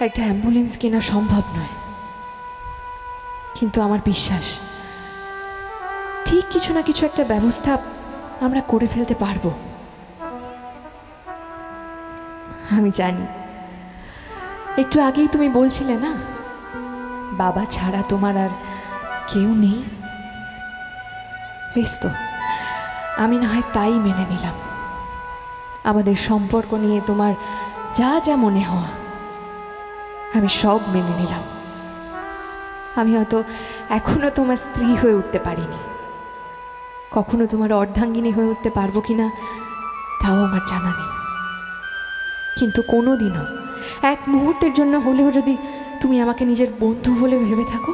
একটা অ্যাম্বুলেন্স কেনা সম্ভব নয়, কিন্তু আমার বিশ্বাস ঠিক কিছু না কিছু একটা ব্যবস্থা আমরা করে ফেলতে পারবো। আমি জানি, একটু আগেই তুমি বলছিলে না বাবা ছাড়া তোমার আর কেউ নেই। বেশ, তো আমি না হয় তাই মেনে নিলাম। আমাদের সম্পর্ক নিয়ে তোমার যা যা মনে হওয়া আমি সব মেনে নিলাম। আমি হয়তো এখনো তোমার স্ত্রী হয়ে উঠতে পারিনি, কখনো তোমার অর্ধাঙ্গিনী হয়ে উঠতে পারবো কিনা তাও আমার জানা নেই, কিন্তু কোনো দিনও এক মুহূর্তের জন্য হলেও যদি তুমি আমাকে নিজের বন্ধু বলে ভেবে থাকো,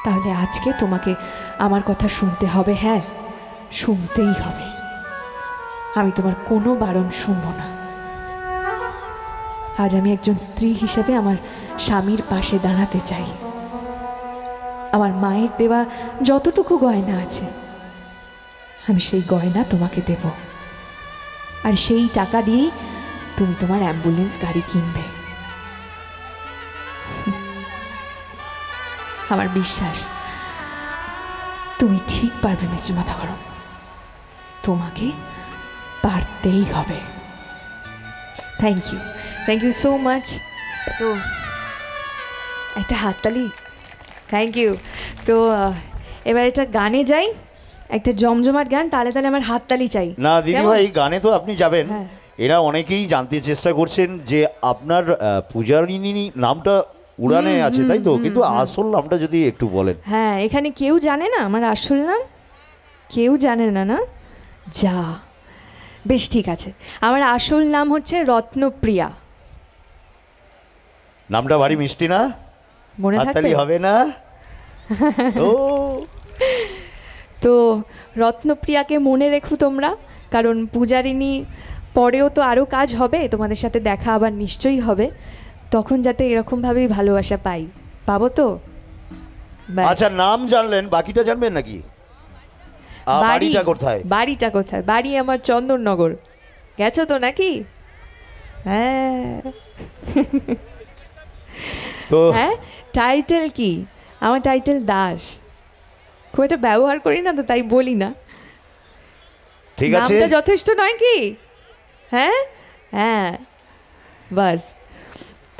তাহলে আজকে তোমাকে আমার কথা শুনতে হবে। হ্যাঁ, শুনতেই হবে। আমি তোমার কোনো বারণ শুনব না। আজ আমি একজন স্ত্রী হিসেবে আমার স্বামীর পাশে দাঁড়াতে চাই। আমার মায়ের দেওয়া যতটুকু গয়না আছে আমি সেই গয়না তোমাকে দেব, আর সেই টাকা দিয়েই তুমি তোমার অ্যাম্বুলেন্স গাড়ি কিনবে। আমার বিশ্বাস তুমি ঠিক পারবে মিস্টার মাথাগরম, তোমাকে পারতেই হবে। Thank you so much. তো একটা হাততালি। Thank you. তো এবার একটা গানে যাই, একটা জমজমাট গান, তাহলে আমার হাততালি চাই। না দিদি ভাই, গানে তো আপনি যাবেন। এরা অনেকেই জানতে চেষ্টা করছেন যে আপনার পূজারিনী নামটা উড়ানে আছে, তাই তো? কিন্তু আসল নামটা যদি একটু বলেন। হ্যাঁ, এখানে কেউ জানে না আমার আসল নাম, কেউ জানে না। না যা, বেশ ঠিক আছে। আমার আসল নাম হচ্ছে রত্নপ্রিয়া। নামটা ভারী মিষ্টি না? মনে থাকবে? হবে না? তো রত্নপ্রিয়াকে মনে রেখো তোমরা, কারণ পূজারিনী পরেও তো আরও কাজ হবে, তোমাদের সাথে দেখা আবার নিশ্চয়ই হবে, তখন যাতে এরকমভাবেই ভালোবাসা পাবো। তো আচ্ছা, নাম জানলেন, বাকিটা জানবেন নাকি? বাড়িটা কোথায়? বাড়ি আমার চন্দননগর। গেছো তো নাকি? হ্যাঁ। তো হ্যাঁ, টাইটেল কি? আমার টাইটেল দাস। খুব একটা ব্যবহার করি না তো, তাই বলি না। ঠিক আছে, নামটা যথেষ্ট নয় কি? হ্যাঁ হ্যাঁ, বাস।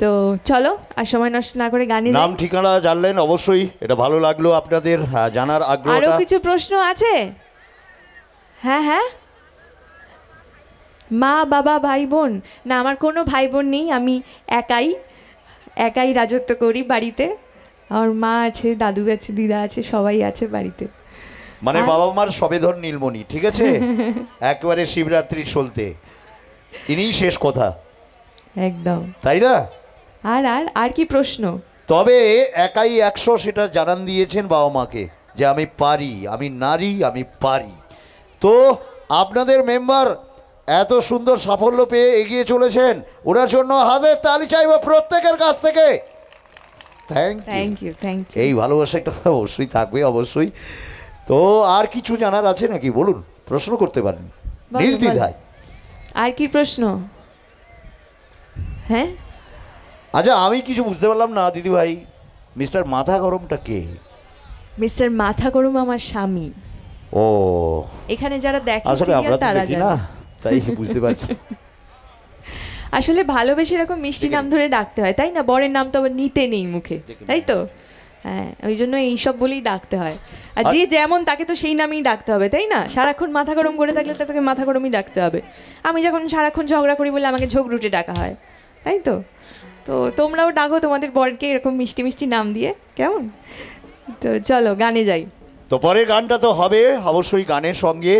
তো চলো, আর সময় নষ্ট না করে গানে নাম ঠিকানা জানলেন, অবশ্যই এটা ভালো লাগলো আপনাদের জানার আগ্রহটা। আরো কিছু প্রশ্ন আছে? হ্যাঁ, মা বাবা ভাই বোন? না, আমার কোনো ভাই বোন নেই, আমি একাই রাজত্ব করি বাড়িতে। আমার মা আছে, দাদু আছে, দিদা আছে, সবাই আছে বাড়িতে। মানে বাবা মার সবেধন নীলমণি, ঠিক আছে? একবারে শিবরাত্রি চলতে ইনিই শেষ কথা, একদম তাই না? আর কি প্রশ্ন? তবে একাই 100 সেটা জানান দিয়েছেন বাবা মাকে যে আমি পারি, আমি নারী, আমি পারি। তো আপনাদের মেম্বার এত সুন্দর সাফল্য পেয়ে এগিয়ে চলেছেন, ওনার জন্য হাতের তালি চাইব প্রত্যেকের কাছ থেকে। Thank you. এই ভালোবাসাটা অবশ্যই থাকবে, অবশ্যই। তো আর কিছু জানার আছে নাকি? বলুন, প্রশ্ন করতে পারেন নির্দ্বিধায়। আর কি প্রশ্ন? হ্যাঁ, আচ্ছা, আমি কিছু বুঝতে পারলাম না দিদি ভাই, মিস্টার মাথা গরমটা কে? মিস্টার মাথা গরম আমার স্বামী। ও, এখানে যারা দেখে আসলে আমরা তো দেখি না, তাই বুঝতে পারছি। আসলে ভালোবেসে এরকম মিষ্টি নাম ধরে ডাকতে হয়, তাই না? বরের নাম তো আবার নিতে নেই মুখে, তাই তো? হ্যাঁ, ওই জন্য এইসব বলেই ডাকতে হয়। আর যে যেমন তাকে তো সেই নামেই ডাকতে হবে, তাই না? সারাক্ষণ মাথা গরম করে থাকলে তাকে মাথা গরমই ডাকতে হবে। আমি যখন সারাক্ষণ ঝগড়া করি বলে আমাকে ঝগড়ুটে ডাকা হয়, তাই তো? তো তোমরাও ডাকো তোমাদের বরকে এরকম মিষ্টি মিষ্টি নাম দিয়ে, কেমন? তো চলো গানে যাই। তো পরের গানটা তো হবে অবশ্যই গানের সঙ্গে।